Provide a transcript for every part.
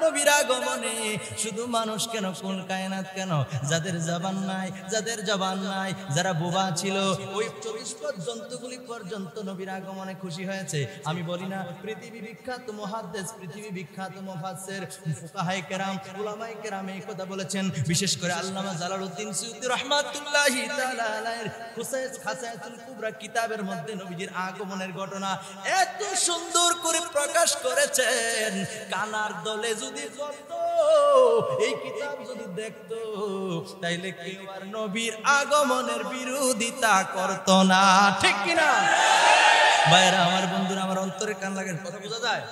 নবীর আগমনে শুধু মানুষ কেন, কোন কায়নাত কেন, যাদের জবান নাই, যাদের জবান নাই, যারা বোবা ছিল, ওই 24 জন্তুগুলি পর্যন্ত নবীর আগমনে খুশি হয়েছে। আমি বলি না, পৃথিবী বিখ্যাত মুহাদ্দিস, পৃথিবী বিখ্যাত মুফাসসির, ফুকাহায়ে কেরাম, উলামায়ে কেরাম এই কথা বলেছেন। বিশেষ করে আল্লামা জালালউদ্দিন সুয়ুতী রাহমাতুল্লাহি তাআলা আলাইহির খাসায়াতুল কুবরা কিতাবের মধ্যে নবীজির আগমনের ঘটনা এত সুন্দর করে প্রকাশ করেছেন। কানার দলে যদি যত এই কিতাব যদি দেখতো, তাইলে কেউ আর নবীর আগমনের বিরোধিতা করতো না, ঠিক কিনা ভাইরা আমার, বন্ধুরা আমার, অন্তরের কান লাগান, কথা বোঝা যায়,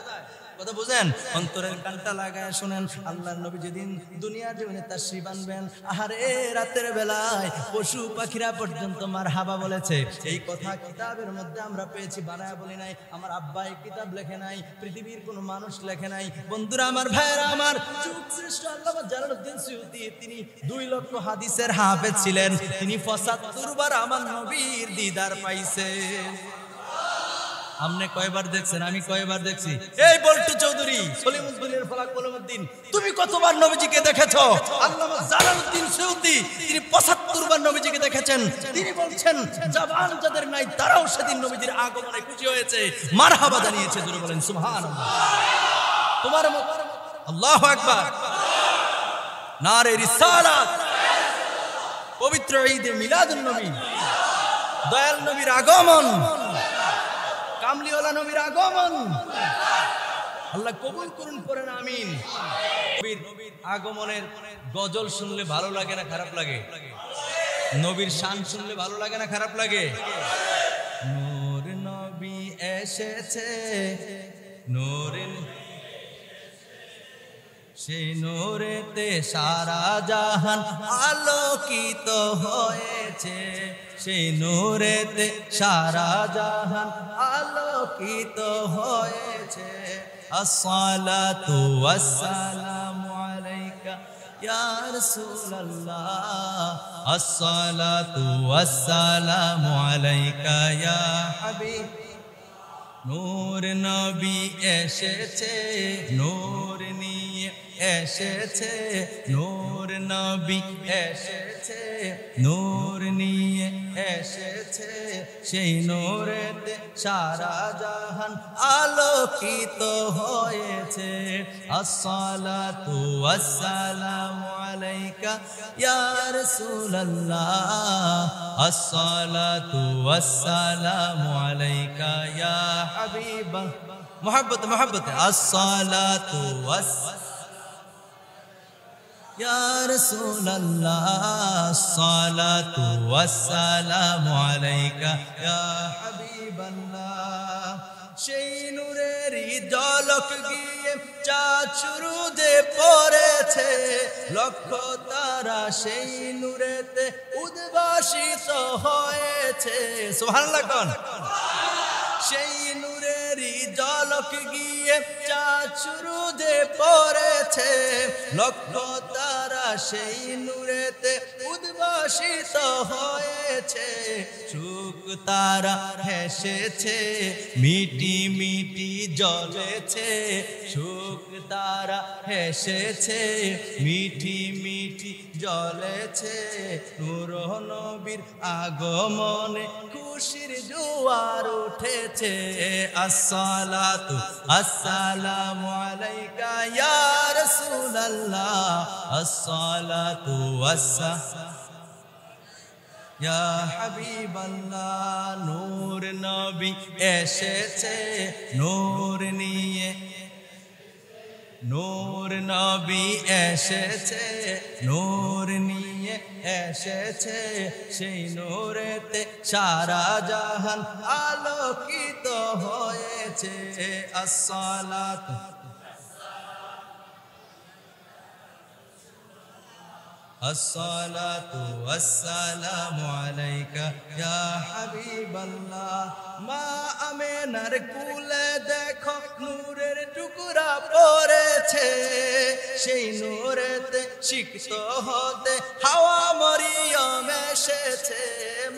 কথা বুঝেন, অন্তরের কানটা লাগায় শুনেন। আল্লাহর নবী যেদিন দুনিয়ার জীবনে তাশরীফ আনবেন, আহারে রাতের বেলায় পশু পাখিরা পর্যন্ত মারহাবা বলেছে। এই কথা কিতাবের মধ্যে আমরা পেয়েছি, বানায়া বলি নাই, আমার আব্বা এই কিতাব লেখে নাই, পৃথিবীর কোনো মানুষ লেখে নাই। বন্ধুরা আমার, ভাইরা আমার, যুগশ্রেষ্ঠ আল্লামা জালালউদ্দিন সুয়ুতী, তিনি 2 লক্ষ হাদিসের হাফেজ ছিলেন। তিনি 75 বার আমার নবীর দিদার পাইছেন। আপনি কয়বার দেখছেন, আমি কয়বার দেখছি? এই বল্টু চৌধুরী, সলিমুদ্দিনের ফলাক কলমউদ্দিন, তুমি কতবার নবীজিকে দেখেছো? আল্লামা জালালউদ্দিন সুয়ুতী তিনি 75 বার নবীজিকে দেখেছেন। তিনি বলছেন, জবান যাদের নাই তারাও সেদিন নবীজির আগমনে খুশি হয়েছে, মারহাবা জানিয়েছে। জোরে বলেন সুবহানাল্লাহ। তোমার আল্লাহু আকবার, নারে রিসালাত, পবিত্র ঈদে মিলাদুন নবী, দয়াল নবীর আগমন, কামলিওয়ালা নবীর আগমন, আল্লাহ কবুল করুন, পড়েন আমিন। নবীর আগমনের গজল শুনলে ভালো লাগে না খারাপ লাগে? নবীর শান শুনলে ভালো লাগে না খারাপ লাগে? নূর নবী এসেছে, নূর, সেই নূরেতে সারা জাহান আলোকিত হয়েছে, সেই নূরেতে সারা জাহান আলোকিত হয়েছে। আসসালাতু ওয়াসসালামু আলাইকা ইয়া রাসূলুল্লাহ, আসসালাতু ওয়াসসালামু আলাইকা ইয়া হাবিব। নূর নবী এসেছে, নূর নিয়ে এসেছে, নূর নবী এসেছে, নূর নিয়ে এসেছে, সেই নূরেতে সারা জাহান আলোকিত হয়েছে। আসসালাতু ওয়াসসালামু আলাইকা ইয়া রাসূলুল্লাহ, আসসালাতু ওয়াসসালামু আলাইকা ইয়া হাবিবা। মোহাব্বত মোহাব্বত, আসসালাতু ওয়াসসালামু ইয়া রাসূলুল্লাহ, আসসালাতু ওয়াসসালামু আলাইকা ইয়া হাবিবাল্লাহ। সেই নূরেরই ঝলক গিয়ে চাঁদ সুরুজে পড়েছে, লক্ষ তারা সেই নূরেতে উদ্ভাসিত হয়েছে। সুবহানাল্লাহ কোন? সেই নূরেরই ঝলক গিয়ে চাঁদ সুরুজে পড়েছে, লক্ষ তারা সেই নূরেতে উদ্ভাসিত হয়েছে। সুখ তারা হেসেছে, মিটি মিটি জ্বলেছে, সুখ তারা হেসেছে, মিটি মিটি জ্বলেছে। নূর নবীর আগমনে খুশির জোয়ার উঠেছে। আসসালাতু আসসালামু আলাইকা ইয়া রাসূলুল্লাহ, আসসালাতু ওয়াসসালামু ইয়া হাবিবাল্লাহ। নূর নবী এসেছে, নূর নিয়ে, নূর নবী এসেছে, নূর নিয়ে এসেছে, সেই নূরেতে সারা জাহান আলোকিত হয়েছে। আসসালাতু আসসালাতু ওয়াসসালামু আলাইকা ইয়া হাবিবাল্লাহ। মা আমেনার কুলে দেখো নূরের টুকরা পড়েছে, সেই নূরেতে সিক্ত হতে হাওয়া মরিয়ম এসেছে।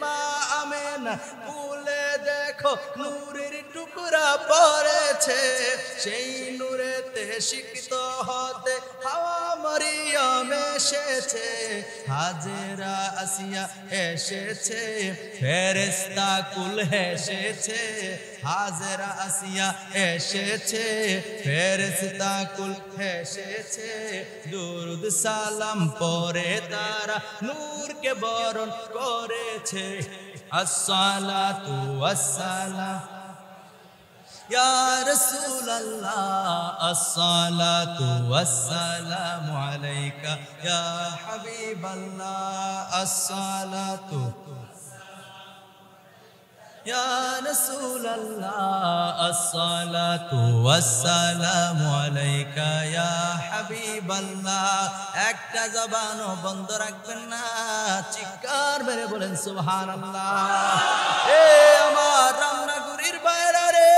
মা আমেনার কুলে দেখো দেখো নূরের টুকরা পড়েছে, সেই নূরেতে শিক্ষিত হতে হাওয়া মরিয়ম এসেছে, হাজেরা আসিয়া এসেছে, ফেরেশতা কুল এসেছে, হাজেরা আসিয়া এসেছে, ফেরেশতা কুল এসেছে, দুরুদ সালাম পরে তারা নূরকে বরণ করেছে। আসসালাতু ওয়াসসালাম ইয়া রাসূলুল্লাহ, আসসালাতু ওয়াসসালামু আলাইকা ইয়া হাবিবাল্লাহ, আসসালাতু ইয়া রাসূলুল্লাহ, আসসালাতু ওয়াসসালামু আলাইকা ইয়া হাবিবাল্লাহ। একটা জবানও বন্ধ রাখবেন না, চিৎকার মেরে বলেন সুবহানাল্লাহ। এ আমার রামনাগুরির বাইরা রে,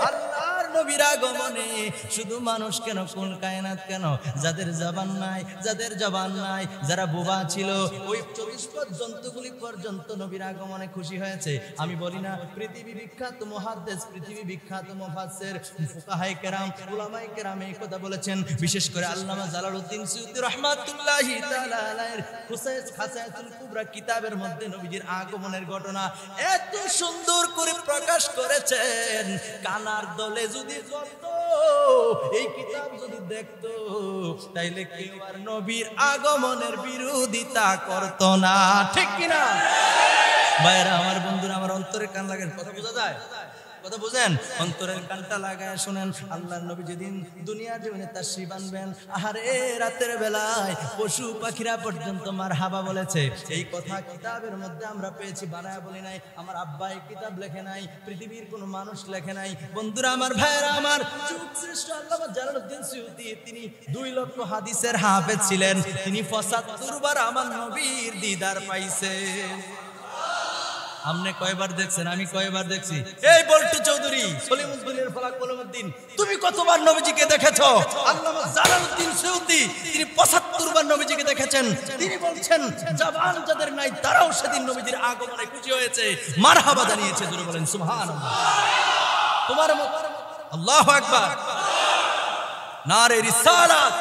আল্লাহর নবীর আগমনে শুধু মানুষ কেন, কোন কায়নাত কেন, যাদের জবান নাই, যাদের জবান নাই, যারা বোবা ছিল, ওই 24 জন্তুগুলি পর্যন্ত নবীর আগমনে খুশি হয়েছে। আমি বলি না, পৃথিবী বিখ্যাত মুহাদ্দিস, পৃথিবী বিখ্যাত মুফাসসির, ফুকাহায়ে কেরাম, উলামায়ে কেরাম এই কথা বলেছেন। বিশেষ করে আল্লামা জালালউদ্দিন সুয়ুতী রাহমাতুল্লাহি তাআলা আলাইহির খাসায়াতুল কুবরা কিতাবের মধ্যে নবীজির আগমনের ঘটনা এত সুন্দর করে প্রকাশ করেছেন। কানার দলে যদি চলতো, এই কিতাব যদি দেখতো, তাইলে কেউ আর নবীর আগমনের বিরোধিতা করতো না, ঠিক কিনা ভাইরা আমার, বন্ধুরা আমার, অন্তরের কান লাগান, কথা বোঝা যায়, কথা বুঝেন, অন্তরের কানটা লাগায় শুনেন। আল্লাহর নবী যেদিন দুনিয়ার জীবনে তাশরীফ আনবেন, আহারে রাতের বেলায় পশু পাখিরা পর্যন্ত মারহাবা বলেছে। এই কথা কিতাবের মধ্যে আমরা পেয়েছি, বানায়া বলি নাই, আমার আব্বা এই কিতাব লেখে নাই, পৃথিবীর কোনো মানুষ লেখে নাই। বন্ধুরা আমার, ভাইরা আমার, যুগশ্রেষ্ঠ আল্লামা জালালউদ্দিন সুয়ুতী, তিনি 2 লক্ষ হাদিসের হাফেজ ছিলেন। তিনি 75 বার আমার নবীর দিদার পাইছেন। আপনি কয়বার দেখছেন, আমি কয়বার দেখছি? এই বল্টু চৌধুরী, সলিমুদ্দিনের ফলাক কলমউদ্দিন, তুমি কতবার নবীজিকে দেখেছো? আল্লামা জালালউদ্দিন সুয়ুতী তিনি 75 বার নবীজিকে দেখেছেন। তিনি বলছেন, জবান যাদের নাই তারাও সেদিন নবীজির আগমনে খুশি হয়েছে, মারহাবা জানিয়েছে। জোরে বলেন সুবহানাল্লাহ। তোমার আল্লাহু আকবার, নারে রিসালাত,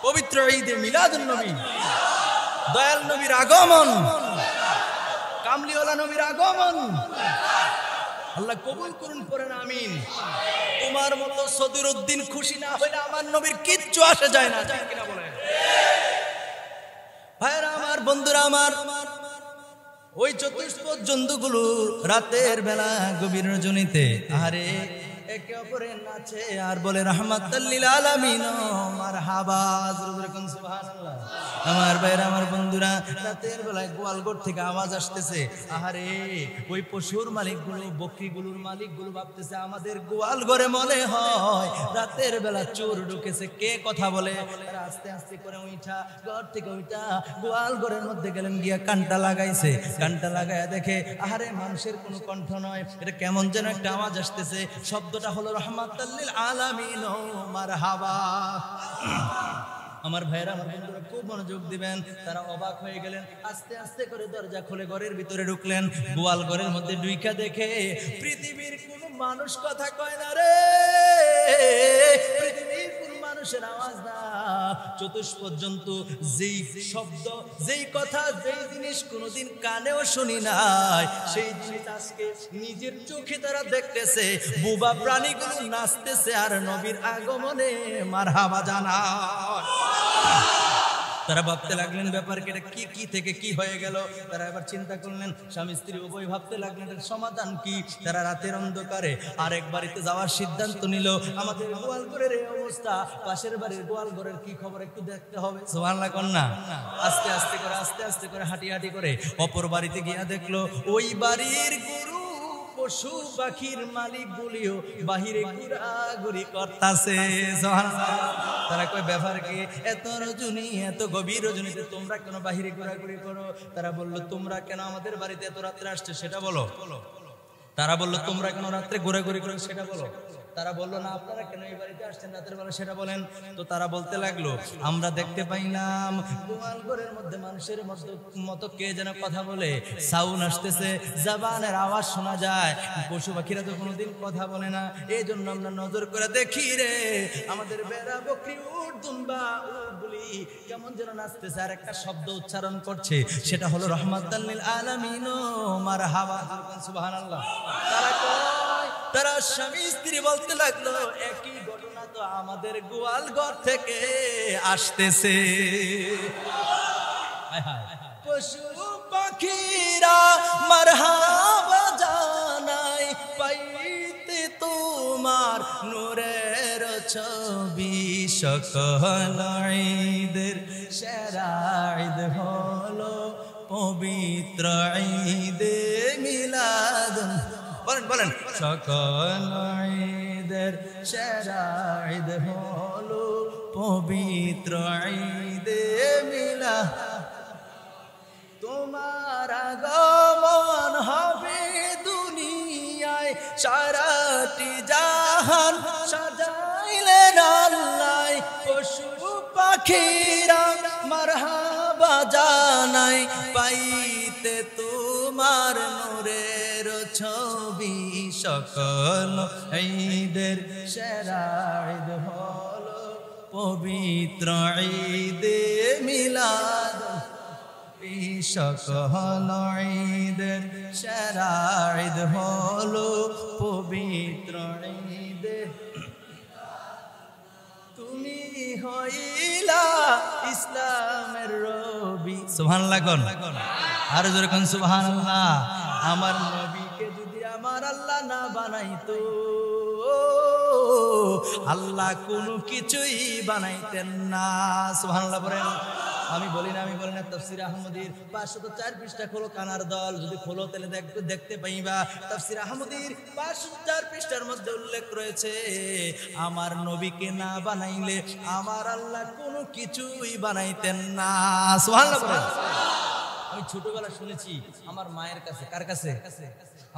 পবিত্র ঈদে মিলাদুন নবী, দয়াল নবীর আগমন, কামলিওয়ালা নবীর আগমন, আল্লাহ কবুল করুন, পড়েন আমিন। তোমার মতো সদরুদ্দিন খুশি না হইলে আমার নবীর কিচ্ছু আসে যায় না, ঠিক কিনা বলেন ভাইরা আমার, বন্ধুরা আমার। ওই চতুষ্পদ জন্তুগুলো রাতের বেলা গভীর রজনীতে আরে একে অপরের নাচে আর বলে রাহমাতাল লিল আলামিন, মারহাবা, জোরে কোন সুবহানাল্লাহ। আমার ভাইরা আমার, বন্ধুরা, রাতের বেলায় গোয়ালঘর থেকে আওয়াজ আসতেছে। আহারে ওই পশুর মালিকগুলো, বকরিগুলোর মালিকগুলো ভাবতেছে আমাদের গোয়াল ঘরে মনে হয় রাতের বেলা চোর ঢুকেছে। কে কথা বলে? আস্তে আস্তে করে উঠা, ঘর থেকে উঠা গোয়াল ঘরের মধ্যে গেলেন, গিয়া কানটা লাগাইছে। কানটা লাগায়া দেখে আহারে মানুষের কোনো কণ্ঠ নয়, এটা কেমন যেন একটা আওয়াজ আসতেছে। শব্দটা হলো রাহমাতাল লিল আলামিন, মারহাবা। আমার ভাইরা আমার, বন্ধুরা খুব মনোযোগ দিবেন। তারা অবাক হয়ে গেলেন, আস্তে আস্তে করে দরজা খুলে ঘরের ভিতরে ঢুকলেন। গোয়াল ঘরের মধ্যে ঢুইকা দেখে পৃথিবীর কোন মানুষ কথা কয় না রে, পৃথিবীর কোন মানুষের আওয়াজ না। চতুষ্পদ জন্তু যেই শব্দ, যেই কথা, যেই জিনিস কোনোদিন কানেও শুনি নাই, সেই জিনিস আজকে নিজের চোখে তারা দেখতেছে। বুবা প্রাণীগুলো নাচতেছে আর নবীর আগমনে মারহাবা জানায়। তারা ভাবতে লাগলেন ব্যাপার এটা কি থেকে কি হয়ে গেল। তারা এবার চিন্তা করলেন, স্বামী স্ত্রী উভয় ভাবতে লাগলেন এর সমাধান কি। তারা রাতের অন্ধকারে আরেক বাড়িতে যাওয়ার সিদ্ধান্ত নিল। আমাদের গোয়ালঘরের এই অবস্থা, পাশের বাড়ির গোয়ালঘরের কি খবর একটু দেখতে হবে। সুবহানাল্লাহ কন্যা। আস্তে আস্তে করে হাঁটি করে অপর বাড়িতে গিয়া দেখলো ওই বাড়ির গরু পশু পাখির মালিক গুলিও বাহিরে ঘোরাঘুরি করতেছে। তারা কয় ব্যাপার কি, এত রজনী, এত গভীর রজনীতে তোমরা কেন বাহিরে ঘোরাঘুরি করো? তারা বলল, তোমরা কেন আমাদের বাড়িতে এত রাত্রে আসছে সেটা বলো। তারা বলল, তোমরা কেন রাত্রে ঘোরাঘুরি করো সেটা বলো। তারা বললো না আপনারা কেন এই বাড়িতে আসছেন রাতের বেলা সেটা বলেন। তো তারা বলতে লাগলো আমরা দেখতে পাইলাম গোয়াল ঘরের মধ্যে মানুষের মতো কে যেন কথা বলে, সাউন্ড আসতেছে, জবানের আওয়াজ শোনা যায়, পশু পাখিরা তো কোনোদিন কথা বলে না, এই জন্য আমরা নজর করে দেখি রে আমাদের বেড়া বকরি উট দুম্বা উটগুলি কেমন যেন নাচতেছে আর একটা শব্দ উচ্চারণ করছে, সেটা হলো রহমাতাল লিল আলামিন মারহাবা সুবহানাল্লাহ। তারা স্বামী স্ত্রী বলতে লাগলো একই ঘটনা তো আমাদের গোয়াল ঘর থেকে আসতেছে। পশু পাখিরা মারহাবা জানাই পাইতে তোমার নূরের ছবি, সকল ঈদের সেরা ঈদ হলো পবিত্র ঈদে মিলাদ। বলেন বলেন, সকল ঈদের সেরা ঈদ হলো পবিত্র ঈদে মিলাদ। তোমার আগমন হবে দুনিয়ায় সারাটি জাহান সাজাইলেন আল্লাহ, পশু পাখিরা মারহাবা জানাই পাইতে তোমার নূরের ছবি, সকল ঈদের সেরা ঈদ হলো পবিত্র ঈদে মিলাদ। সকল ঈদের সেরা ঈদ হলো পবিত্র ঈদে, তুমি হইলা ইসলামের রবি। সুবহানাল্লাহ কোন আর জোরে কোন সুবহানাল্লাহ। আমার নবীকে যদি আমার আল্লাহ না বানাইতো, আল্লাহ কোনো কিছুই বানাইতেন না। সুবহানাল্লাহ বলেন। আমি বলি না তাফসির আহমদীর 504 পৃষ্ঠা খোলো কানার দল, যদি খোলো তাহলে দেখতে পাইবা তাফসির আহমদীর 504 পৃষ্ঠার মধ্যে উল্লেখ রয়েছে আমার নবীকে না বানাইলে আমার আল্লাহ কোনো কিছুই বানাইতেন না। সুবহানাল্লাহ। আমি ছোটবেলা শুনেছি আমার মায়ের কাছে, কার কাছে?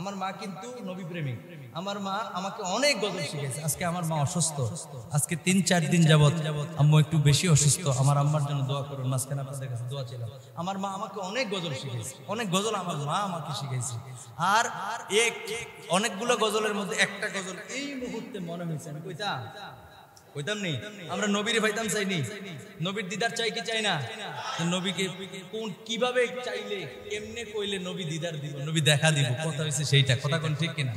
আমার মা কিন্তু নবী প্রেমিক। আমার মা আমাকে অনেক গজল শিখেছে। আজকে আমার মা অসুস্থ, আজকে 3-4 দিন যাবত আম্মু একটু বেশি অসুস্থ। আমার আম্মার জন্য দোয়া করুন, মাঝখানে আপনাদের কাছে দোয়া ছিল। আমার মা আমাকে অনেক গজল শিখেছে, অনেক গজল আমার মা আমাকে শিখেছে। আর অনেকগুলো গজলের মধ্যে একটা গজল এই মুহূর্তে মনে হয়েছে, আমি কইতাম নেই আমরা নবীর ভাইতাম চাইনি, নবীর দিদার চাই কি চাই না? নবীকে কোন কিভাবে চাইলে এমনি কইলে নবী দিদার দিব, নবী দেখা দিব, কথা হয়েছে সেইটা, কথা কোন ঠিক কিনা?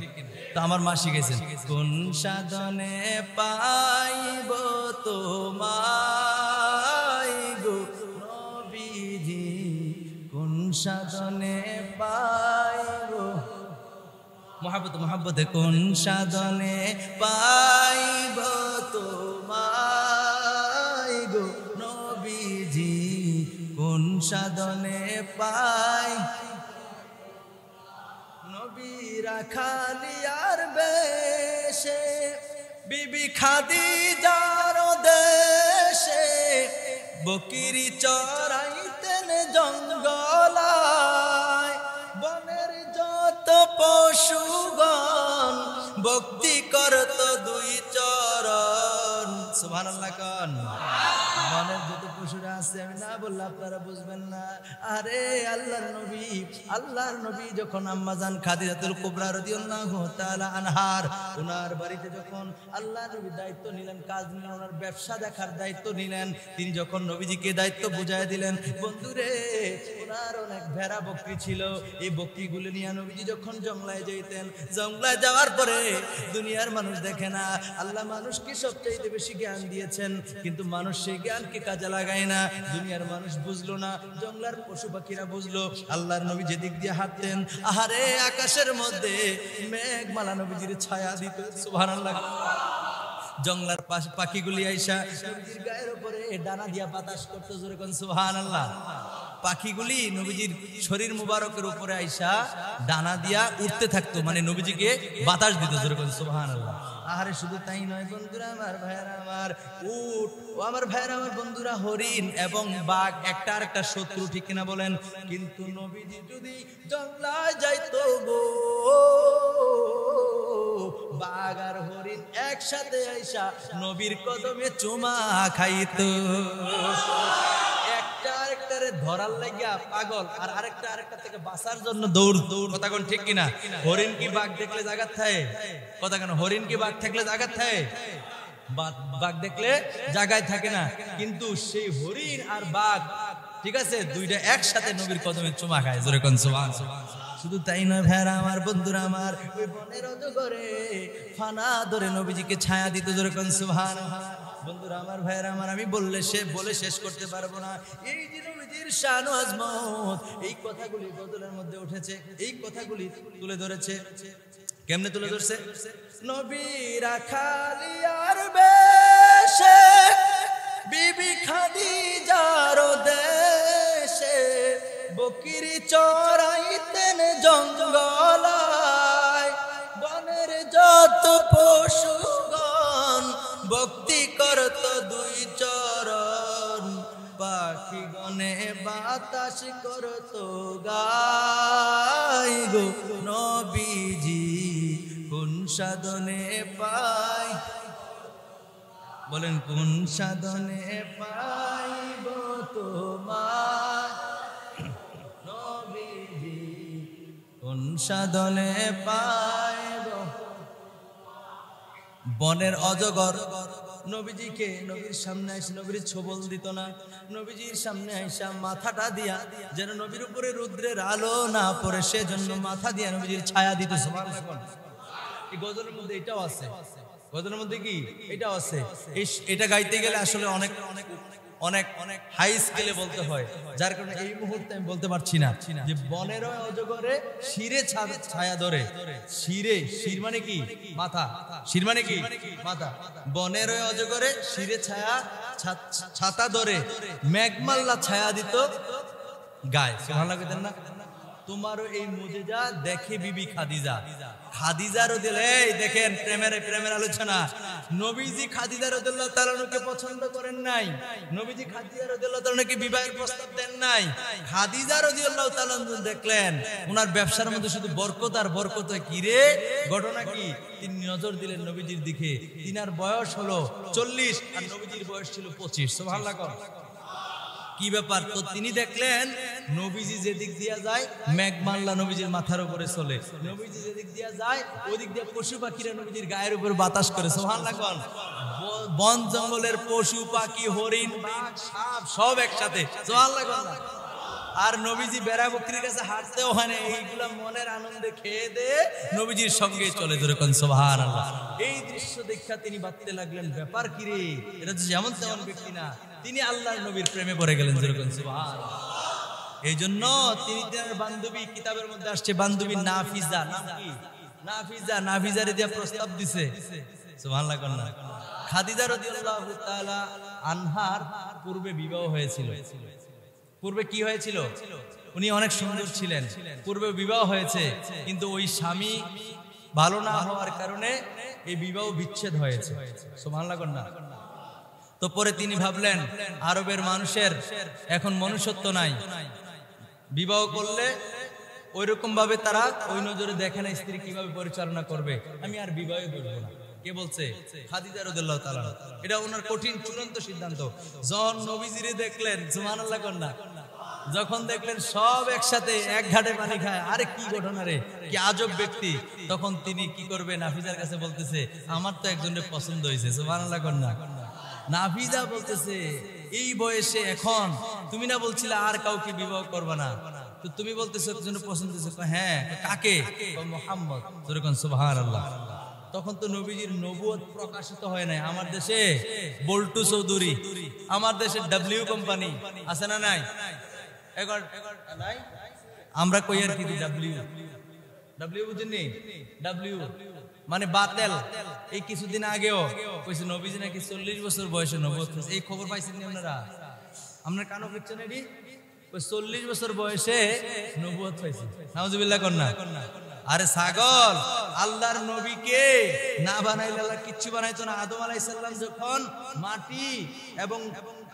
তো আমার মা শিখেছেন কোন সাধনে পাইব তোমায় গো নবীজি, কোন সাধনে পাইব মহাব্বতে কোন সাধনে পাইব তোমায় গো নবীজি, কোন সাধনে পাই। নবী রাখালিয়ার বেশে বিবি খাদিজার দেশে বকরি চরাইতেন জঙ্গলায়, বনের যত পশুগণ ভক্তি করত দুই চরণ। সুবহানাল্লাহ কোন। বনের যত পশুরা আছে আমি না বললে আপনারা বুঝবেন না। আরে আল্লাহর নবী যখন আম্মাজান খাদিজাতুল কুবরা রাদিয়াল্লাহু তাআলা আনহার ওনার বাড়িতে যখন আল্লাহর নবী দায়িত্ব নিলেন, কাজ নিলেন, ওনার ব্যবসা দেখার দায়িত্ব নিলেন, তিনি যখন নবীজিকে দায়িত্ব বুঝায় দিলেন, বন্ধুরে ওনার অনেক ভেড়া বকরি ছিল, এই বকরিগুলো নিয়ে নবীজি যখন জঙ্গলায় যেতেন, জঙ্গলায় যাওয়ার পরে দুনিয়ার মানুষ দেখে না, আল্লাহ মানুষকে সবচেয়ে বেশি জ্ঞান দিয়েছেন, কিন্তু মানুষ সেই জ্ঞানকে কাজে লাগায় না। দুনিয়ার মানুষ বুঝলো না, জঙ্গলার পশু পাখিরা বুঝলো। আল্লাহর নবী যেদিক দিয়ে হাঁটতেন, আহারে আকাশের মধ্যে মেঘমালা নবীজির ছায়া দিত। সুবহানাল্লাহ। জঙ্গলার পাখিগুলি আইসা নবীজির গায়ের উপরে ডানা দিয়া বাতাস করতো, জোরে কোন সুবহানাল্লাহ। পাখিগুলি নবীজির শরীর মুবারকের উপরে আইসা ডানা দিয়া উঠতে থাকতো, মানে নবীজিকে বাতাস দিত, জোরে কোন সুবহানাল্লাহ। আহারে শুধু তাই নয় বন্ধুরা আমার, ভাইয়ারা আমার, উট ও আমার ভাইয়ারা আমার, বন্ধুরা হরিণ এবং বাঘ একটা আর একটা শত্রু, ঠিক কিনা বলেন? কিন্তু নবীজি যদি জঙ্গলায় যাইতো গো বাঘ আর হরিণ একসাথে আইসা নবীর কদমে চুমা খাইতো। একটা আরেকটারে ধরার লাগিয়া পাগল, আর আরেকটা থেকে বাঁচার জন্য দৌড়। কথা কোন ঠিক কিনা? হরিণ কি বাঘ দেখলে জাগাত থাকে? কথা কেন? হরিণ কি বাঘ থাকলে জাগাত থাকে? বাঘ দেখলে জায়গায় থাকে না, কিন্তু সেই হরিণ আর বাঘ, ঠিক আছে, দুইটা একসাথে নবীর কদমে চুমা খায়। জোরে কোন সুবহানাল্লাহ। শুধু তাই নয় ভাইরা আমার, বন্ধুরা আমার, ওই বনের অজগরে ফানা ধরে নবীজিকে ছায়া দিত। জোরে কোন সুবহানাল্লাহ। বন্ধুরা আমার, ভাইরা আমার, আমি বলে শেষ করতে পারবো না। এই যে নবীজির শান ও আজমত, এই কথাগুলি গজলের মধ্যে উঠেছে, এই কথাগুলি তুলে ধরেছে। কেমনে তুলে ধরছে? নবী রাখালিয়ার বেশে বিবি খাদিজার দেশে বকরি চড়াইতেন জঙ্গলায়, বনের যত পশুগণ ভক্তি করত দুই চরণ, পাখি গনে বাতাস করত গায় গো। নবীজি কোন সাধনে পাই, বলেন কোন সাধনে পাইব তোমার, নবীজি কোন সাধনে পাইব। বনের অজগর নবীজিকে, নবীর সামনে এসে নবীর ছোবল দিত না। নবীজির সামনে আইসা মাথাটা দিয়া যেন নবীর উপরে রুদ্রের আলো না পড়ে, সেজন্য মাথা দিয়া নবীজির ছায়া দিত। সুবহানাল্লাহ। এই গজলের মধ্যে এটাও আছে, গজলের মধ্যে কি এটাও আছে। এটা গাইতে গেলে আসলে অনেক অনেক অনেক অনেক হাই স্কেলে বলতে হয়, যার কারণে এই মুহূর্তে আমি বলতে পারছি না যে বনের অজগরে শিরে ছায়া ধরে। শির মানে কি? মাথা। শির মানে কি? মাথা। বনের অজগরে শিরে ছাতা ধরে মেঘমাল্লা ছায়া দিত গায়ে। সুবহানাল্লাহ কইতেন না? তোমারও এই মুজিজা দেখে বিবি খাদিজা। খাদিজা রাদিয়াল্লাহু, এই দেখেন প্রেমের আলোচনা। নবীজি খাদিজা রাদিয়াল্লাহু তাআলা কে পছন্দ করেন নাই, নবীজি খাদিজা রাদিয়াল্লাহু তাআলা কে বিবাহের প্রস্তাব দেন নাই। খাদিজা রাদিয়াল্লাহু তাআলা দেখলেন ওনার ব্যবসার মধ্যে শুধু বরকত আর বরকত। কি রে ঘটনা কি? তিনি নজর দিলেন নবীজির দিকে। তিনার বয়স হলো 40 আর নবীজির বয়স ছিল 25। সুবহানাল্লাহ। কি ব্যাপার? তো তিনি দেখলেন নবীজি যেদিক দিয়া যায় মেঘমাল্লা নবীজির মাথার উপরে চলে, নবীজি যেদিক দিয়া যায় ওদিক দিয়ে পশু পাখিরা নবীজির গায়ের উপরে বাতাস করে। সুবহানাল্লাহ। বন জঙ্গলের পশু পাখি, হরিণ, বাঘ, সাপ সব একসাথে। সুবহানাল্লাহ। আর নবীজি বেড়া বকরির কাছে হাঁটতেও হয় না, এইগুলা মনের আনন্দে খেয়ে দে নবীজির সঙ্গে চলে। ধরে কোন সুবহানাল্লাহ। এই দৃশ্য দেখা তিনি ভাবতে লাগলেন, ব্যাপার কি রে, এটা তো যেমন তেমন ব্যক্তি না। তিনি আল্লাহর নবীর প্রেমে পড়ে গেলেন। ধরে কোন সুবহানাল্লাহ। এই জন্য তিনি তার বান্ধবী, কিতাবের মধ্যে আসছে বান্ধবী নাফিজা, নাম কি? নাফিজা। নাফিজারে দিয়া প্রস্তাব দিছে। সুবহানাল্লাহ। খাদিজা রাদিয়াল্লাহু তাআলা আনহার পূর্বে বিবাহ হয়েছিল। পূর্বে কি হয়েছিল? উনি অনেক সুন্দর ছিলেন, পূর্বে বিবাহ হয়েছে, কিন্তু ওই স্বামী ভালো না হওয়ার কারণে এই বিবাহ বিচ্ছেদ হয়েছে। সুবহানাল্লাহ। তো পরে তিনি ভাবলেন আরবের মানুষের এখন মনুষ্যত্ব নাই, বিবাহ করলে ওইরকম ভাবে তারা ওই নজরে দেখে না স্ত্রী কিভাবে পরিচালনা করবে, আমি আর বিবাহ করবো না। কে বলছে? খাদিজা রাদিয়াল্লাহু তাআলা। এটা ওনার কঠিন চূড়ান্ত সিদ্ধান্ত। যখন নবীজিরে দেখলেন, সুবহানাল্লাহ কন্যা, যখন দেখলেন সব একসাথে এক ঘাটে পানি খায়, আরে কি ঘটনা রে, কি আজব ব্যক্তি, তখন তিনি কি করবে? নাফিজার কাছে বলতেছে, আমার তো একজনের পছন্দ হয়েছে। সুবহানাল্লাহ কন্যা। নাফিজা বলতেছে, এই বয়সে এখন তুমি না বলছিলে আর কাউকে বিবাহ করবে না, তো তুমি বলতেছো একজনের পছন্দ হয়েছে। হ্যাঁ, কাকে? মুহাম্মদ। যেরকম সুবহানাল্লাহ। তখন তো নবীজির নবুয়ত প্রকাশিত হয় নাই। আমার দেশে বল্টু চৌধুরী, আমার দেশে ডাব্লিউ কোম্পানি আছে না নাই? আমরা কই আর কি ডাব্লিউ বুঝেননি? ডাব্লিউ মানে বাতেল। এই কিছুদিন আগেও কইছে নবীজি নাকি 40 বছর বয়সে নবুয়ত। এই খবর পাইছেন আপনারা? আপনার কানো ফিরছেন এডি? 40 বছর বয়সে নবুয়ত পাইছে। নাউজুবিল্লাহ কন্যা। আরে ছাগল, আল্লাহর নবীকে না বানাইলে আল্লাহ কিচ্ছু বানাইতো না। আদম আলাইহিস সালাম যখন মাটি এবং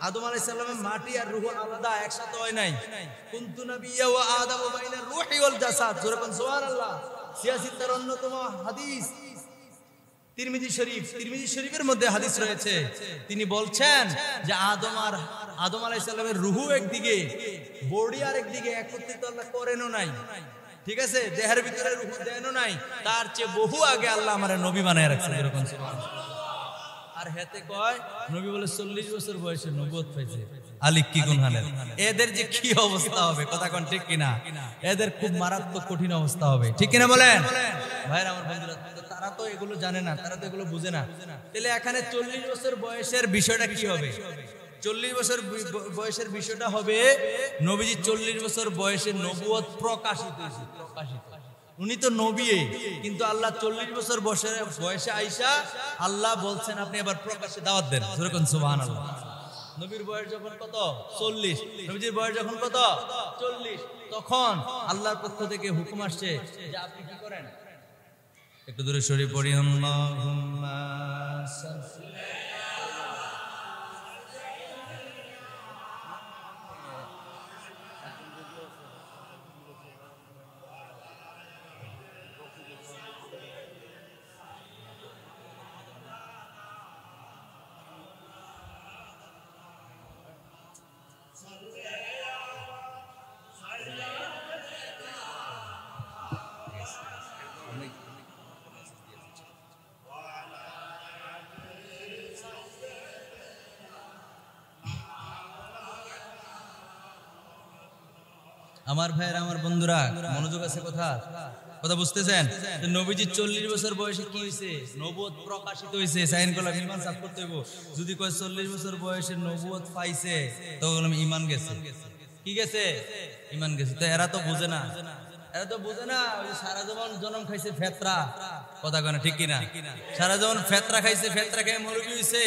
আদম আলাইহিস সালামের মাটি আর রূহ আলাদা, একসাথে হয় নাই। কুনতু নাবিয়্যা ওয়া আদামু বাইনা রূহি ওয়াল জাসাদ। যেরকম সুবহানাল্লাহ। 86 অন্যতম হাদিস। তিরমিজি শরীফের মধ্যে হাদিস রয়েছে, তিনি বলছেন যে আদম আলাইহিস সালামের রূহু একদিকে, বডি আরেকদিকে একত্রিত আল্লাহ করেনও নাই, ঠিক আছে, দেহের ভিতরে রূহু দেনও নাই, তার চেয়ে বহু আগে আল্লাহ আমারে নবী বানায় রাখছেন, এরকম সুবহানাল্লাহ। আর হেতে কয় নবী বলে 40 বছর বয়সে নবুয়ত পাইছে, আলী কি গুনহানের, এদের যে কি অবস্থা হবে, কথা কোন ঠিক কিনা, এদের খুব মারাত্মক কঠিন অবস্থা হবে, ঠিক কিনা বলেন ভাইরা আমার বন্ধুরা। তারা তো এগুলো জানে না, তারা তো এগুলো বুঝে না। তাহলে এখানে 40 বছর বয়সের বিষয়টা কি হবে? 40 বছর বয়সের বিষয়টা হবে নবীজি 40 বছর বয়সে নবুয়ত প্রকাশিত হয়েছে, প্রকাশিত। উনি তো নবী, কিন্তু আল্লাহ 40 বছর বয়সে আইসা আল্লাহ বলছেন আপনি এবার প্রকাশ্যে দাওয়াত দেন, যেরকম সুবহানাল্লাহ। নবীর বয়স যখন কত? 40। নবীজির বয়স যখন কত? 40। তখন আল্লাহর পক্ষ থেকে হুকুম আসছে যে আপনি কি করেন, একটু দূরে সরে পড়ি, আল্লাহুম্মা সাল্লি। আমার ভাইয়েরা, আমার বন্ধুরা, মনোযোগ আছে, কথা বুঝতেছেন? নবীজি 40 বছর বয়সে কি হয়েছে? নবুয়ত প্রকাশিত হয়েছে। সাইন করলাম, ঈমান সাফ করতে হইব। যদি কয় 40 বছর বয়সে নবুয়ত পাইছে, তখন ঈমান গেছে। কি গেছে? ঈমান গেছে। তো এরা তো বুঝে না, ওই যে সারা জীবন জন্ম খাইছে ফেতরা, কথা কয় না ঠিক কিনা? সারা জীবন ফেতরা খাইছে, ফেতরা খেয়ে মুরগি হইছে,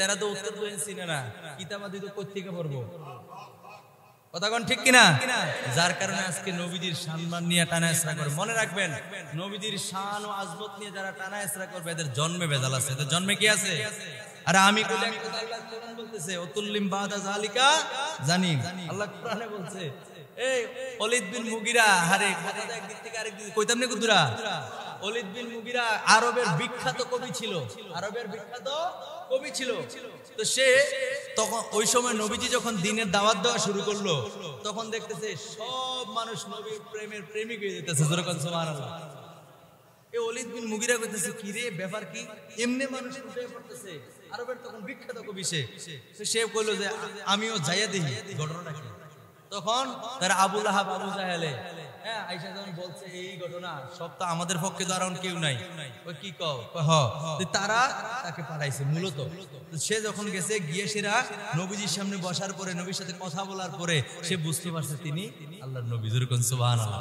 এরা তো উত্তর দেন চিনে না, কিতাবাদি তো কই থেকে পড়বো, কথা কোন ঠিক কিনা? যার কারণে আজকে নবীজির সম্মান নিয়ে টানা হেসরা করে। মনে রাখবেন, নবীজির শান ও আজমত নিয়ে যারা টানা হেসরা করবে, এদের জন্মে ভেজাল আছে, এদের জন্মে কি আছে? আরে আমি কইলে এক কথা, আল্লাহ কোরআন বলতেছে অতুল্লিম বাদা যালিকা জানিম, আল্লাহ কোরআনে বলছে। এই ওলীদ বিন মুগিরা, আরে কথা তো একদিক থেকে আরেক দিক কইতাম না কুদুরা। ওলীদ বিন মুগিরা আরবের বিখ্যাত কবি ছিল, তো সে তখন ওই সময় নবীজি যখন দিনের দাওয়াত দেওয়া শুরু করলো, তখন দেখতেছে সব মানুষ নবীর প্রেমের প্রেমিক হয়ে যেতেছে, যেরকম সুবহানাল্লাহ। এই ওলীদ বিন মুগিরা কইতেছে কি রে, ব্যাপার কি? এমনি মানুষ উঠে পড়তেছে, আরবের তখন বিখ্যাত কবি সে কইলো যে আমিও যাইয়া দেখি ঘটনাটা কি। তখন তার আবু লাহাব, আবু জাহেলে, হ্যাঁ, আয়েশা যখন বলছে এই ঘটনা, সব তো আমাদের পক্ষে তো আর কেউ নাই, ওই কি কও, তারা তাকে পাঠাইছে মূলত। সে যখন গেছে, গিয়ে সেরা নবীজির সামনে বসার পরে, নবীর সাথে কথা বলার পরে সে বুঝতে পারছে তিনি আল্লাহর নবী, যেরকম সুবহানাল্লাহ।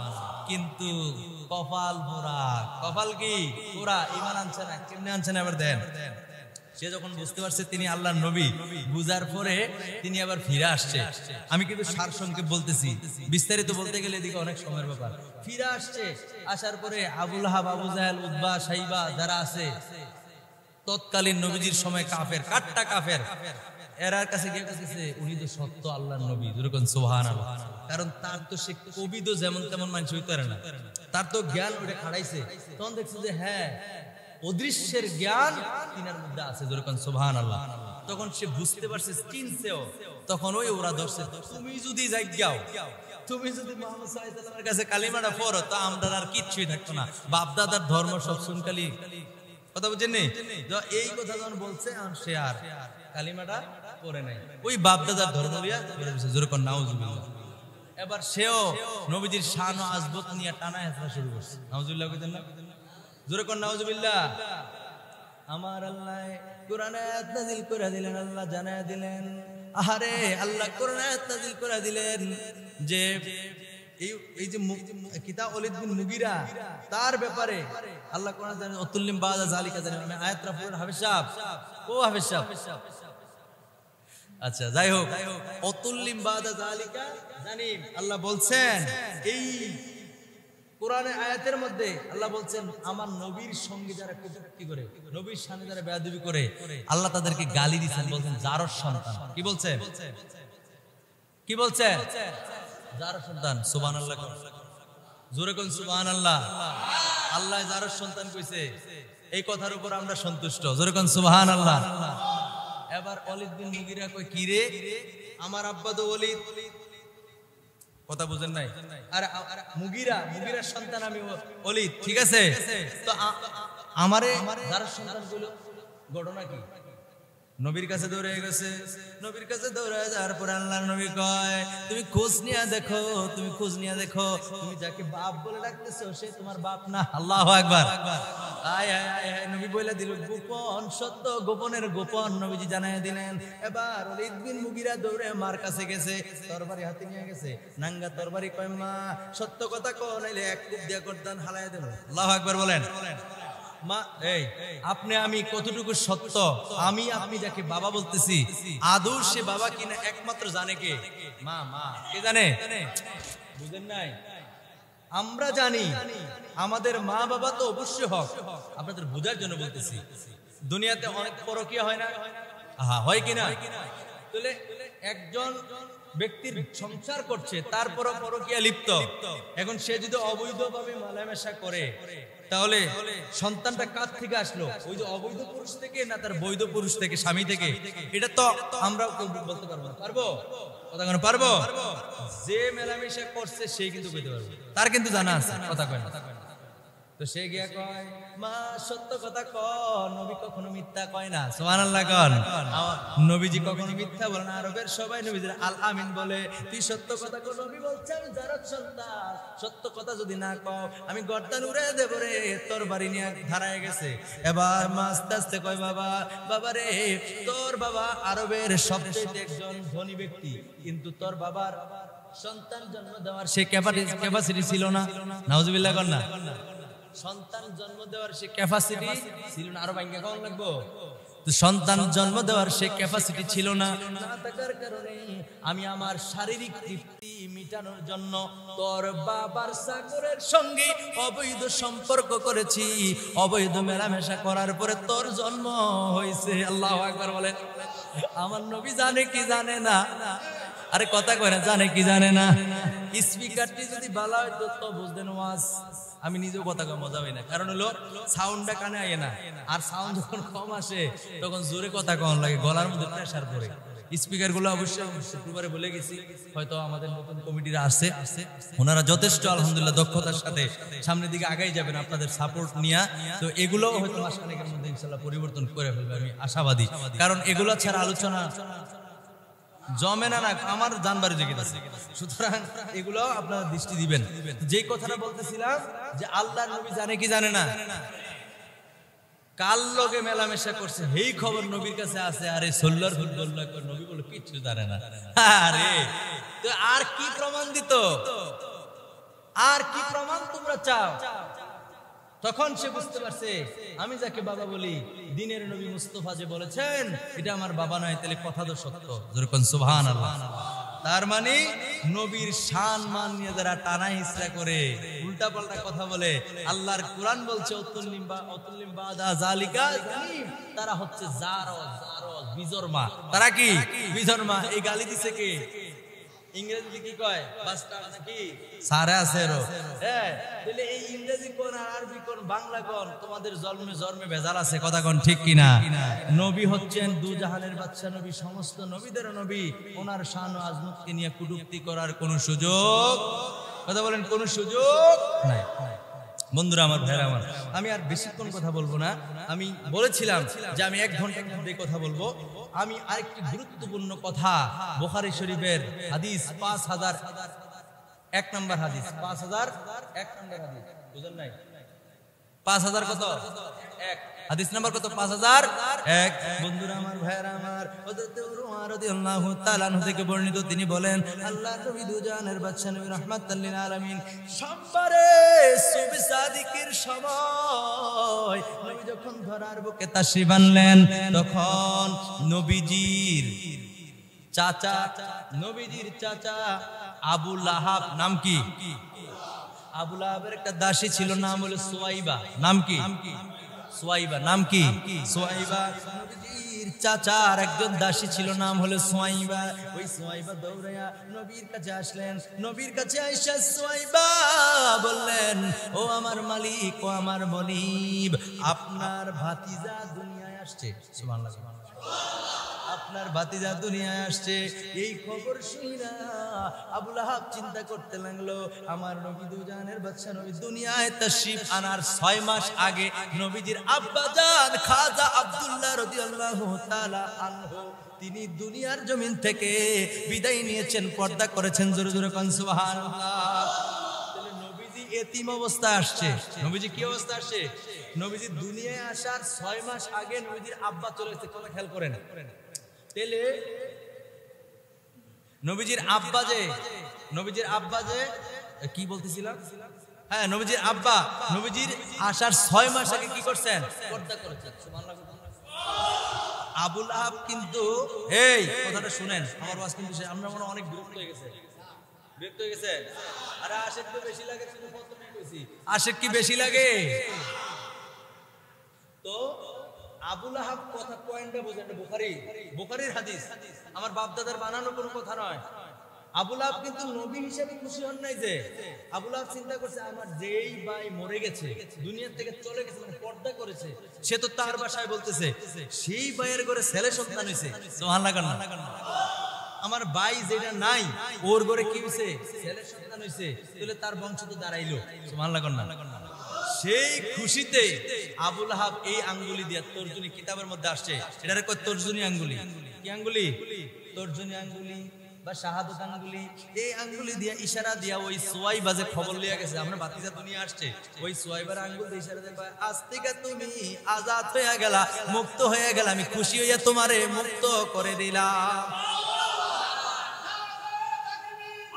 কিন্তু কপাল পোড়া, কপাল কি পোড়া, ঈমান আনছে না। কেমনে আনছে না এবার দেন। সে যখন বুঝতে পারছে তিনি আল্লাহর নবী, বুঝার পরে তিনি আবার ফিরে আসছে। আমি কিন্তু সারসংক্ষেপ বলতেছি, বিস্তারিত বলতে গেলে এদিকে অনেক সময়ের ব্যাপার। ফিরে আসছে, আসার পরে আবু লাহাব, আবু জাহেল, উতবা, সাইবা যারা আছে, তৎকালীন নবীজির সময় কাফের, কাট্টা কাফের, এরার কাছে গিয়ে কাছে উনি তো সত্য আল্লাহর নবী, যেরকম সুবহানাল্লাহ। কারণ তার তো সে কবি তো যেমন তেমন মানুষ হইতে পারে না, তার তো জ্ঞান ওটা খাড়াইছে। তখন দেখছে যে হ্যাঁ, অদৃশ্যের জ্ঞান তিনার মধ্যে আছে, যেরকম সুবহানাল্লাহ। তখন সে বুঝতে পারছে, চিনছেও। তখন ওই ওরা ধরছে, তুমি যদি যাইগাও, তুমি যদি মুহাম্মদ সাল্লাল্লাহু আলাইহি ওয়াসাল্লামের কাছে কালিমাটা পড়ো, তা আমরা আর কিচ্ছুই থাকতো না, বাপ দাদার ধর্ম সব শুনকালি, কথা বুঝছেন নি? এই কথা যখন বলছে, সে আর কালিমাটা পড়ে নাই, ওই বাপ দাদার ধর্ম দিয়া যেরকম নাউজুবিল্লাহ। এবার সেও নবীজির শান ও আজমত নিয়ে টানা হেঁচড়া শুরু করছে, নাউজুবিল্লাহ কইতেন না? জোরে কোন নাউজুবিল্লাহ। আমার আল্লাহ কোরআন আয়াত নাযিল করে দিলেন, আল্লাহ জানায়া দিলেন, আরে আল্লাহ কোরআন আয়াত নাযিল করে দিলেন যে এই যে কিতাব ওলীদ বিন মুগিরা, তার ব্যাপারে আল্লাহ কোরআন জানেন, অতুল্লিম বাদা যালিকা জানেন। আমি আয়াতটা পড়েন হাফেজ সাহেব, ও হাফেজ সাহেব, আচ্ছা যাই হোক, অতুল্লিম বাদা যালিকা জানিম, আল্লাহ বলছেন এই কোরআনের আয়াতের মধ্যে আল্লাহ বলছেন, আমার নবীর সঙ্গে যারা কটূক্তি করে, নবীর সামনে যারা বেয়াদবি করে, আল্লাহ তাদেরকে গালি দিচ্ছেন, বলছেন জারর সন্তান। কি বলছেন? কি বলছেন? জারর সন্তান। সুবহানাল্লাহ, জোরে কোন সুবহানাল্লাহ। আল্লাহ জারর সন্তান কইছে, এই কথার উপর আমরা সন্তুষ্ট, জোরে কোন সুবহানাল্লাহ। এবার ওয়ালিদ বিন মুগিরা কই কি রে, আমার আব্বা তো ওয়ালিদ, কথা বুঝেন নাই? আরে মুগিরার সন্তান আমি ওয়ালিদ, ঠিক আছে, তো আমারে যার সন্তান গুলো ঘটনা কি? নবীর কাছে দৌড়ে গেছে, নবীর কাছে দৌড়ে যাওয়ার পর আল্লাহর নবী কয় তুমি খোঁজ নিয়ে দেখো, তুমি খোঁজ নিয়ে দেখো, তুমি যাকে বাপ বলে ডাকতেছো সে তোমার বাপ না। আল্লাহু আকবার। আয় আয় আয়, নবী বলে দিল গোপন সত্য, গোপনের গোপন নবীজি জানাই দিলেন। এবার ওয়ালিদ বিন মুগিরা দৌড়ে মার কাছে গেছে, তরবারি হাতে নিয়ে গেছে, নাঙ্গা তরবারি, কয় মা সত্য কথা কও নাইলে এক কূপ দিয়া গর্দান হালায় দেব। আল্লাহু আকবার বলেন। মা এই আপনি আমি কতটুকু সত্য, আমি আপনি যাকে বাবা বলতেছি আদৌ সে বাবা কিনা একমাত্র জানে কে? মা। মা কে জানে? বুঝেন নাই? আমরা জানি আমাদের মা বাবা তো অবশ্যই হক, আপনাদের বোঝার জন্য বলতেছি। দুনিয়াতে অনেক পরকীয়া হয় না? হয় কিনা? তাহলে একজন ব্যক্তির সংসার করছে, তারপরও পরকীয়া লিপ্ত, এখন সে যদি অবৈধভাবে মেলামেশা করে তাহলে সন্তানটা কার থেকে আসলো? ওই যে অবৈধ পুরুষ থেকে না তার বৈধ পুরুষ থেকে, স্বামী থেকে? এটা তো আমরা বলতে পারবো না। পারবো? কথা কেন পারবো? যে মেলামেশা করছে সেই কিন্তু বলতে পারবো, তার কিন্তু জানা আছে। কথা কয় তো সে গিয়া কয় মা সত্য কথা কন, নবী কখনো মিথ্যা কয় না। সুবহানাল্লাহ কন। নবীজি কখনো মিথ্যা বলে না, আরবের সবাই নবীজির আল আমিন বলে। তুই সত্য কথা কও। নবী বলছে আমি জারার সন্তান, সত্য কথা যদি না কও আমি গর্দান উড়ে দেব রে। তোর বাড়ি নিয়ে ধারায় গেছে। এবার মা আস্তে আস্তে কয় বাবা রে, তোর বাবা আরবের সবচেয়ে একজন ধনী ব্যক্তি, কিন্তু তোর বাবার সন্তান জন্ম দেওয়ার সে ক্যাপাসিটি ছিল না। নাউজুবিল্লাহ কন না। সন্তান জন্ম দেওয়ার সে ক্যাপাসিটি ছিল না। আরো ভাঙ্গা কম লাগবো। তো সন্তান জন্ম দেওয়ার সে ক্যাপাসিটি ছিল না, না থাকার কারণে আমি আমার শারীরিক তৃপ্তি মিটানোর জন্য তোর বাবার চাকরের সঙ্গে অবৈধ সম্পর্ক করেছি। অবৈধ মেলামেশা করার পরে তোর জন্ম হয়েছে। আল্লাহু আকবার বলেন। আমার নবী জানে কি জানে না? আরে কথা কয় না, জানে কি জানে না? স্পিকারটি যদি ভালো হয় তো বুঝতেন ওয়াজ। আমি নিজেও কথা কম মজা হয় না, কারণ হলো সাউন্ডটা কানে আয় না, আর সাউন্ড যখন কম আসে তখন জোরে কথা কম লাগে, গলার মধ্যে প্রেসার পড়ে। স্পিকার গুলো অবশ্যই শুক্রবারে বলে গেছি, হয়তো আমাদের নতুন কমিটিরা আসছে, ওনারা যথেষ্ট আলহামদুলিল্লাহ দক্ষতার সাথে সামনের দিকে আগাই যাবেন আপনাদের সাপোর্ট নিয়ে। তো এগুলো হয়তো মাসখানেকের মধ্যে ইনশাল্লাহ পরিবর্তন করে ফেলবে, আমি আশাবাদী। কারণ এগুলো ছাড়া আলোচনা জমে না, আমার জানবার জেগে আছে। সুতরাং এগুলো আপনারা দৃষ্টি দিবেন। যেই কথাটা বলতেছিলাম যে আল্লাহর নবী জানে কি জানে না, কাল লগে মেলামেশা করছে এই খবর নবীর কাছে আছে। আরে সোল্লার ফুটবল নবী বলে কিচ্ছু জানে না। আরে তো আর কি প্রমাণ দিত? আর কি প্রমাণ তোমরা চাও? তখন সে বুঝতে পারছে আমি যাকে বাবা বলি, দিনের নবী মুস্তাফা যে বলেছেন এটা আমার বাবা নয়, তাহলে কথা তো সত্য। যেরকম সুবহানাল্লাহ। তার মানে নবীর শান মান নিয়ে যারা টানা হিসরা করে, উল্টা পাল্টা কথা বলে, আল্লাহর কোরআন বলছে অতুল্লিম বাদা জালিকা জালিম, তারা হচ্ছে জারজ বিজরমা। তারা কি বিজরমা? এই গালি দিছে কে? ইংরেজি কি কয়? বাস্টার্ড নাকি সারা আছেরো। হ্যাঁ, তাহলে এই ইংরেজি কোন আর আরবি কোন বাংলা কোন, তোমাদের জন্মে ভেজাল আছে। কথা কোন ঠিক কিনা? নবী হচ্ছেন দু জাহানের বাদশা নবী, সমস্ত নবীদের নবী। ওনার শান ও আজমতকে নিয়ে কটূক্তি করার কোনো সুযোগ, কথা বলেন, কোনো সুযোগ নাই। বন্ধুরা আমার, ভাইরা আমার, আমি আর বেশিক্ষণ কথা বলবো না। আমি বলেছিলাম যে আমি 1 ঘন্টার মধ্যে কথা বলবো। আমি আরেকটি গুরুত্বপূর্ণ কথা, বুখারী শরীফের হাদিস 5001 নম্বর হাদিস, 5001 নম্বর হাদিস, বুঝেন নাই? 5000 কত? 1 হাদিস নাম্বার কত? 5001। বন্ধুরা আমার, ভাইরা আমার, হযরত উমর রাদিয়াল্লাহু তাআলা আনহু থেকে বর্ণিত, তিনি বলেন আল্লাহর নবী দুজাহানের বাদশা নবী রাহমাতাল লিল আলামিন সোমবারে সুবহ সাদিকের সময় নবী যখন ধরার বুকে তাশরিফ আনলেন, তখন নবীজির চাচা আবু লাহাব, নাম কি? আবু লাহাবের একটা দাসী ছিল, নাম হলো সুয়াইবা। নাম কি? সুয়াইবা। নাম কি? সুয়াইবা। নবীজির চাচার একজন দাসী ছিল, নাম হলো সুয়াইবা। ওই সুয়াইবা দৌড়াইয়া নবীর কাছে আসলেন। নবীর কাছে আয়েশা সুয়াইবা বললেন, ও আমার মালিক, ও আমার মনিব, আপনার ভাতিজা দুনিয়ায় আসছে। সুবহানাল্লাহ। আপনার ভাতিজা দুনিয়ায় আসছে। এই খবর শুনা আবু লাহাব চিন্তা করতে লাগলো, আমার নবী দুজানের বাদশা নবী দুনিয়ায় তাশরীফ আনার 6 মাস আগে নবীজির আব্বাজান খাজা আব্দুল্লাহ রাদিয়াল্লাহু তাআলা আনহু তিনি দুনিয়ার জমিন থেকে বিদায় নিয়েছেন, পর্দা করেছেন। জোরে জোরে কোন সুবহানাল্লাহ। তাহলে নবীজি এতিম অবস্থায় আসছে। নবীজি কি অবস্থা আসছে? নবীজি দুনিয়ায় আসার 6 মাস আগে নবীজির আব্বা চলে গেছে। কথা খেয়াল করেন। তেলে নবীজির আব্বা যে কি বলতেছিলাম? হ্যাঁ, নবীজির আব্বা নবীজির আসার 6 মাস আগে কি করছেন? পর্দা করেছেন। আবু লাহাব কিন্তু, এই কথাটা শুনেন, আমার ওয়াজ কিন্তু আমরা মনে অনেক বিরক্ত হয়ে গেছে। আরে আশেক তো বেশি লাগে, তুমি প্রথমে কইছি আশেক কি বেশি লাগে? তো আবু লাহাব কথা পয়েন্টটা বুঝেন, বুখারীর হাদিস, আমার বাপ দাদার বানানো কোনো কথা নয়। আবু লাহাব কিন্তু নবী হিসেবে খুশি হন নাই। যে আবু লাহাব চিন্তা করছে, আমার যেই ভাই মরে গেছে, দুনিয়া থেকে চলে গেছে, মানে পর্দা করেছে, সে তো তার ভাষায় বলতেছে সেই ভাইয়ের ঘরে ছেলে সন্তান হইছে। সুবহানাল্লাহ। আমার ভাই যেটা নাই, ওর ঘরে কি হইছে? ছেলে সন্তান হইছে। তাহলে তার বংশ তো দাঁড়াইলো। সুবহানাল্লাহ। সেই খুশিতে আবু লাহাব এই আঙ্গুলি দিয়া, তর্জনী কিতাবের মধ্যে আসছে, এটারে কয় তর্জনী আঙ্গুলি। কি আঙ্গুলি? তর্জনী আঙ্গুলি বা শাহাদত আঙ্গুলি। এই আঙ্গুলি দিয়া ইশারা দিয়া ওই সুয়াইবা যে খবর লিয়া গেছে আমরা ভাতিজা দুনিয়া আসছে, ওই সুয়াইবার আঙ্গুল দিয়ে ইশারা দিয়ে কয়, আজ থেকে তুমি আজাদ হয়ে গেলা, মুক্ত হয়ে গেলা, আমি খুশি হইয়া তোমারে মুক্ত করে দিলাম।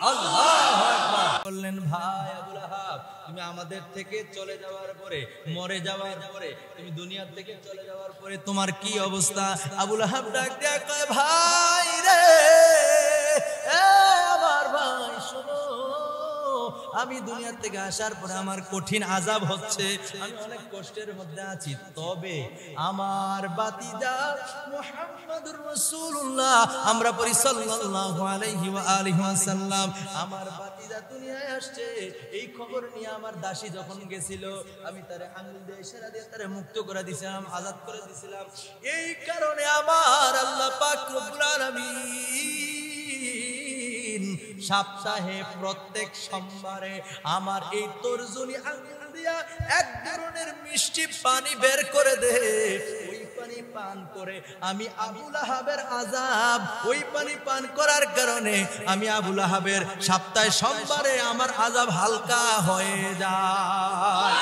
আল্লাহু আকবার। বললেন, ভাই আবু লাহাব, তুমি আমাদের থেকে চলে যাওয়ার পরে, মরে যাওয়ার পরে, তুমি দুনিয়া থেকে চলে যাওয়ার পরে তোমার কি অবস্থা? আবু লাহাব ডাক দিয়ে কয়, ভাই রে, আমার ভাই শোনো, আমি দুনিয়া থেকে আসার পরে আমার কঠিন আযাব হচ্ছে, আমি অনেক কষ্টের মধ্যে আছি। তবে আমার ভাতিজা মুহাম্মদুর রাসূলুল্লাহ, আমরা পড়ি সাল্লাল্লাহু আলাইহি ওয়া আলিহি ওয়াসাল্লাম, আমার ভাতিজা দুনিয়ায় আসছে। এই খবর নিয়ে আমার দাসী যখন গেছিল, আমি তারে আঙ্গুল দিয়ে ইশারা দিয়ে তারে মুক্ত করে দিয়েছিলাম, আজাদ করে দিয়েছিলাম। এই কারণে আমার আল্লাহ পাক রব্বুল আলামিন সপ্তাহে প্রত্যেক সোমবারে আমার এই তর্জনী আঙ্গুল দিয়া এক ধরনের মিষ্টি পানি বের করে দে। ওই পানি পান করে আমি আবু লাহাবের আযাব, ওই পানি পান করার কারণে আমি আবু লাহাবের সপ্তাহে সোমবারে আমার আযাব হালকা হয়ে যায়।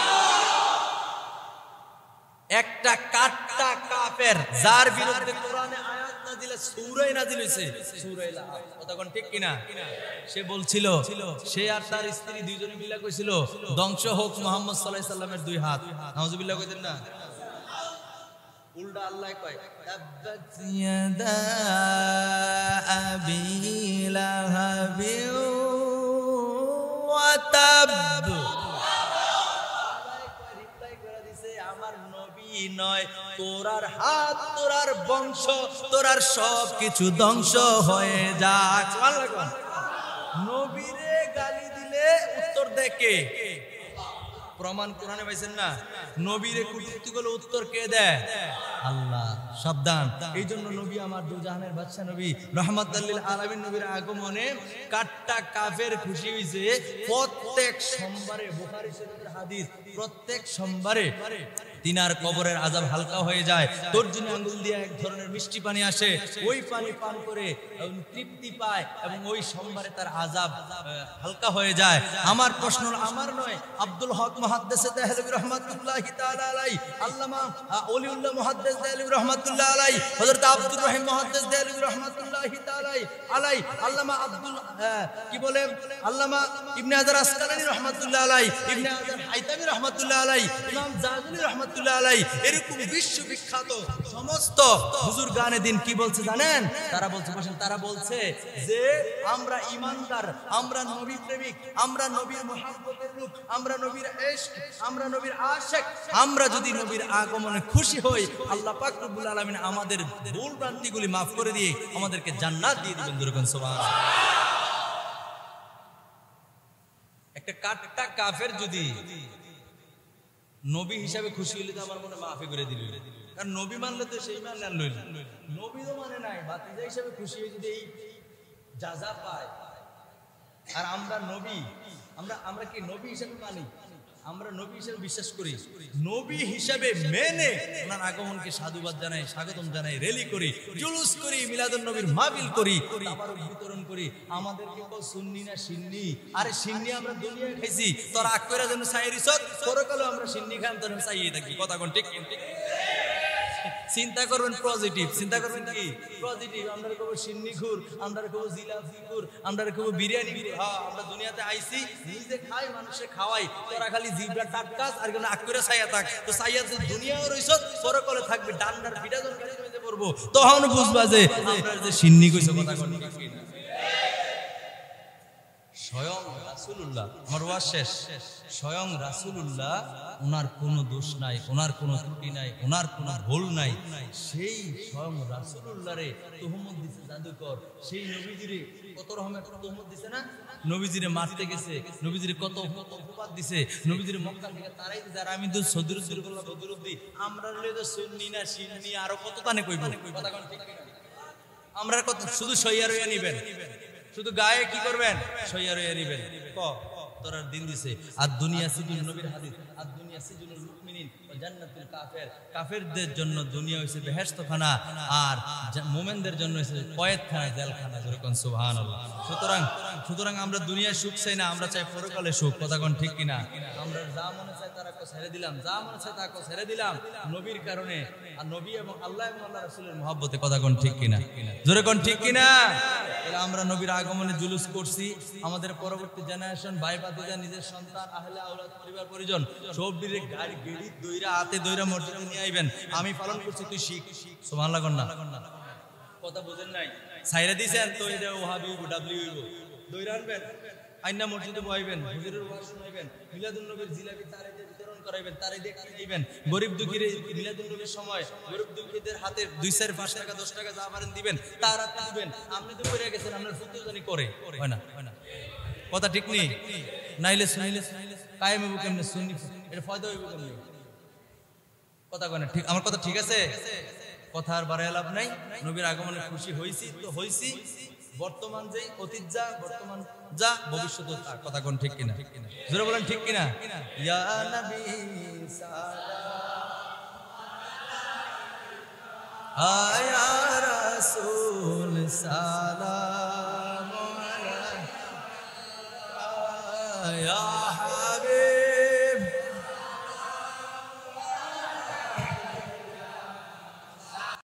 একটা কাট্টা কাফের, যার বিরুদ্ধে কোরআনে আয়াত নাযিল, সূরা নাযিল হইছে, সূরা লাহাব, কথা কোন ঠিক কিনা? সে বলছিল, সে আর তার স্ত্রী দুইজনে মিলে কইছিল, ধ্বংস হোক মুহাম্মদ সাল্লাল্লাহু আলাইহি সাল্লামের দুই হাত। নাউজুবিল্লাহ কইতেন না? উল্টা আল্লাহ কয়, তাব্বাত ইয়াদা আবি লাহাবি ওয়া তাব। আমার নবী নয়, তোরার হাত, তোরার বংশ, তোরার সব কিছু ধ্বংস হয়ে যাক। নবীরে গালি দিলে উত্তর দেখে, প্রমাণ কোরআনে পাইছেন না? নবীরে কটূক্তি করলে উত্তর কে দেয়? আল্লাহ। সাবধান। এই জন্য নবী আমার দুজাহানের বাদশা নবী রাহমাতুল লিল আলামিন নবীর আগমনে কাট্টা কাফের খুশি হইছে। প্রত্যেক সোমবারে, বুখারী শরীফের হাদিস, প্রত্যেক সোমবারে তিনার কবরের আযাব হালকা হয়ে যায়। তর্জনী আঙ্গুল দিয়ে এক ধরনের মিষ্টি পানি আসে, ওই পানি পান করে তৃপ্তি পায় এবং ওই সোমবারে তার আযাব হালকা হয়ে যায়। আমার প্রশ্ন আমার নয়, আব্দুল হক মুহাদ্দিস দেহলভী রাহমাতুল্লাহি তাআলা আলাইহি, আল্লামা ওলিউল্লাহ মুহাদ্দিস দেহলভী রাহমাতুল্লাহ আলাইহি, হযরত আব্দুর রহিম মুহাদ্দিস দেহলভী রাহমাতুল্লাহি তাআলা আলাইহি, আল্লামা আব্দুল কি বলে, আল্লামা ইবনে হাজার আসকালানি আসকালানী রাহমাতুল্লাহ আলাইহি, ইবনে হাজার হাইতামী রাহমাতুল্লাহ আলাইহি, ইমাম জাযুলি রাহমাতুল্লাহ আলাইহি, এরকম বিশ্ববিখ্যাত সমস্ত হুজুর গানে দিন কি বলছে জানেন? তারা বলছে, বসেন, তারা বলছে যে আমরা ঈমানদার, আমরা নবী প্রেমিক, আমরা নবীর মুহাব্বতের লোক, আমরা নবীর ইশক, আমরা নবীর আশিক, আমরা যদি নবীর আগমনে খুশি হই, আল্লাহ পাক রব্বুল আলামিন আমাদের ভুল ভ্রান্তিগুলি মাফ করে দিয়ে আমাদেরকে জান্নাত দিয়ে দিবেন। দুরকম সুবহানাল্লাহ। একটা কাটটা কাফের যদি নবী হিসাবে খুশি হইলে তো আমার মনে মাফি করে দিল, কারণ নবী মানলে তো সেই মান নেন লইল, নবী তো মানে নাই, বাতিজা হিসাবে খুশি হয়ে যদি এই যাজা পায়, আর আমরা নবী, আমরা কি নবী হিসাবে মানি? আমরা নবী হিসেবে বিশ্বাস করি, নবী হিসাবে মেনে ওনার আগমনকে সাধুবাদ জানাই, স্বাগতম জানাই, রেলি করি, জুলুস করি, মিলাদুন নবীর মাহফিল করি, তাবারুক বিতরণ করি। আমাদেরকে কো সুন্নি না সিন্নি? আরে সিন্নি আমরা দুনিয়ায় খাইছি, তোর আগ কইরা যেন সাইরিছত পরকালে আমরা সিন্নি খান, তোর চাইয়ে থাকি। কথা কোন ঠিক? চিন্তা করবেন পজিটিভ, চিন্তা করবেন কি পজিটিভ। আমরা কব সিন্নি খুর, আমরা কব জিলাপি খুর, আমরা কব বিরিয়ানি খুর। হ্যাঁ, আমরা দুনিয়াতে আইছি নিজে খাই, মানুষে খাওয়াই, তোরা খালি জিভটা টাটকাস আর কোন আকুরে ছায়া থাক। তো ছায়া যে দুনিয়াও রইছত, পরকালে থাকবে ডান্ডার পিঠা যখন কাছে পড়বো, তখন বুঝবা যে আমরা যে সিন্নি কইছো। কথা কোন ঠিক না? স্বয়ং রাসূলুল্লাহ, আমার ওয়াজ শেষ, স্বয়ং রাসূলুল্লাহ, ওনার কোনো দোষ নাই, ওনার কোনো ত্রুটি নাই, ওনার কোনো ভুল নাই। সেই স্বয়ং রাসূলুল্লাহরে তুহমত দিছে জাদুকর, সেই নবীজিরে কত রকমের তুহমত দিছে না? নবীজিরে মারতে গেছে, নবীজিরে কত অপবাদ দিছে, নবীজিরে মক্কা থেকে তারাই দিছে। আর আমি তো সদরুদ্দিন বললাম, সদরুদ্দিন আমরা হলে তো সুন্নি না সিন্নি আরো কত তানে কইব। কথা কোন ঠিক না? আমরা কত শুধু সইয়া রইয়া নিবেন, শুধু গায়ে কি করবেন? সইয়া রইয়া নিবেন। ক তোর দিন দিছে। আর দুনিয়া সিজুন, নবীর হাদিস, আর দুনিয়া সিজুনুল মুমিনিন ওয়া জান্নাতুল কাফির, কাফেরদের জন্য দুনিয়া হইছে বেহেশতখানা, আর মুমিনদের জন্য হইছে কয়েদখানা, জেলখানা। যেরকম সুবহানাল্লাহ। সুতরাং আমরা দুনিয়ার সুখ চাই না, আমরা চাই পরকালে সুখ। কথা কোন ঠিক কিনা? আমরা যা মনে চাই তারা কো ছেড়ে দিলাম, যা মনে চাই তা কো ছেড়ে দিলাম নবীর কারণে, আর নবী এবং আল্লাহ এবং আল্লাহ রাসূলের মহব্বতে। কথা কোন ঠিক কিনা? জোরে কোন ঠিক কিনা? আমরা নবীর আগমনে জুলুস করছি, আমাদের পরবর্তী জেনারেশন, ভাই ভাতিজা, নিজের সন্তান, আহলে আওলাদ, পরিবার পরিজন সব দিকে গাড়ি গেড়ি দইরা হাতে দইরা মসজিদে নিয়ে আইবেন। আমি পালন করছি, তুই শিখ। সুবহানাল্লাহ কোন না? কথা বুঝেন নাই? ছাইরা দিছেন তো এটা ওহাবি ডাব্লিউ হইব, দইরা আনবেন, আইনা মসজিদে বসাইবেন, হুজুরের ওয়াজ শুনাইবেন, মিলাদুন নবীর জিলাপি তারে বিতরণ করাইবেন, তারে দেখতে দিবেন। গরিব দুঃখীর মিলাদুন নবীর সময় গরিব দুঃখীদের হাতে 2-4-5 টাকা 10 টাকা যা পারেন দিবেন, তারা দিবেন। আপনি তো পড়ে গেছেন, আপনার ফুতুর জানি করে হয় না? কথা ঠিক নেই? নাইলে কায়েম হইব কেমনে? সুন্নি এটা ফায়দা হইব কেমনে? কথা কয় না ঠিক? আমার কথা ঠিক আছে? কথা আর বাড়ায় লাভ নাই। নবীর আগমনে খুশি হইছি তো হইছি, বর্তমান যেই, অতীত যা, বর্তমান যা, ভবিষ্যৎ তা। কথা কোন ঠিক কিনা? জোরে বলেন ঠিক কিনা? ইয়া নবী সালাম আয়া রাসূল সালাম আলাইকা ইয়া